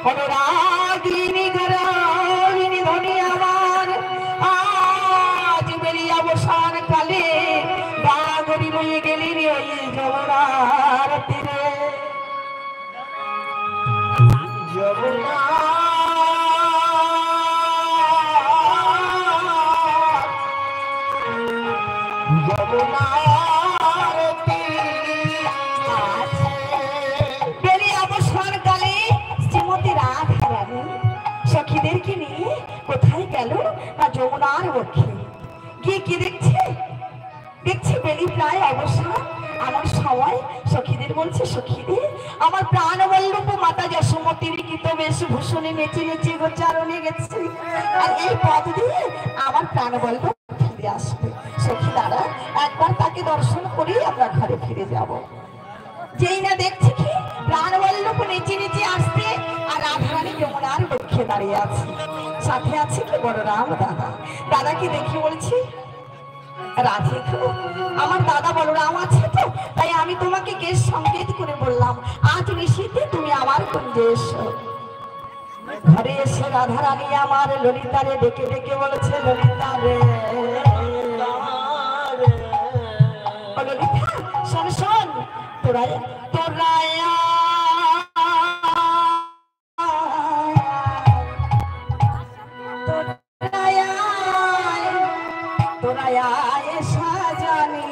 অনুরাগিনী গরাগিনী ধনী আমার আজ বেরিয়ে অবসান কালে বাগরি লয়ে গেলি রে ওই যমুনার তীরে যমুনা যমুনা সখীদেরকে নিয়ে কোথায় গেল না যমুনার বক্ষে গিয়ে কি দেখছে বেলি প্রায় অবসর আমার সময় সখীদের বলছে সখীদের আমার প্রাণবল্লভ মাতা যশোমতীর গীত বেশভূষণে নেচে নেচে গোচারণে গেছে আর এই পথ দিয়ে আমার প্রাণবল্লভ ফিরে আসবে সখী দ্বারা একবার তাকে দর্শন করেই আমরা ঘরে ফিরে যাব যেই না দেখছি কি প্রাণবল্লভ নেচে নেচে আসছে আর রাধারানী যমুনার বক্ষে দাঁড়িয়ে আছে সাথে আছে কি বলরাম দাদাকে দেখি বলছি রাধে আমার দাদা বলরাম আছে তো তাই আমি তোমাকে কেস সংকেত করে বললাম আজ নিশীথে তুমি আমার কুঞ্জে এসো ঘরে এসে রাধারানী আমার ললিতারে ডেকে ডেকে বলেছে ললিতা রে ললিতা শোন শোন তোরা সাজানি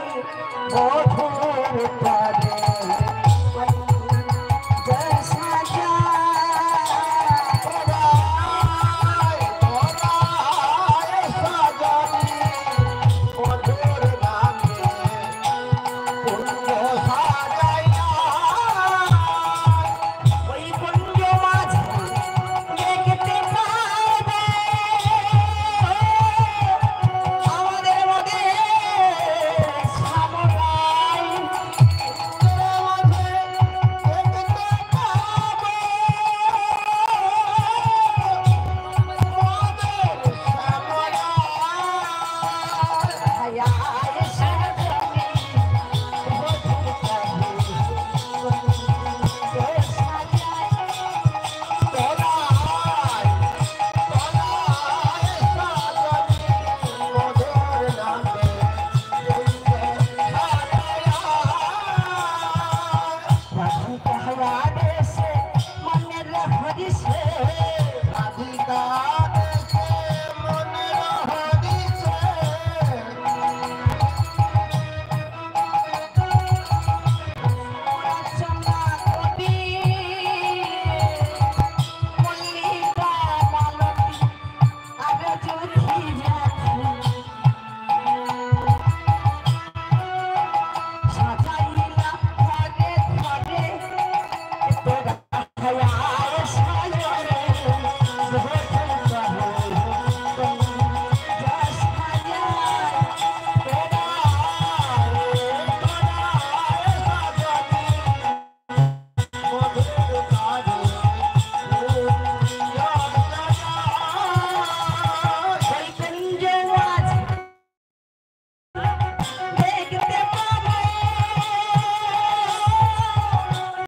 Radhika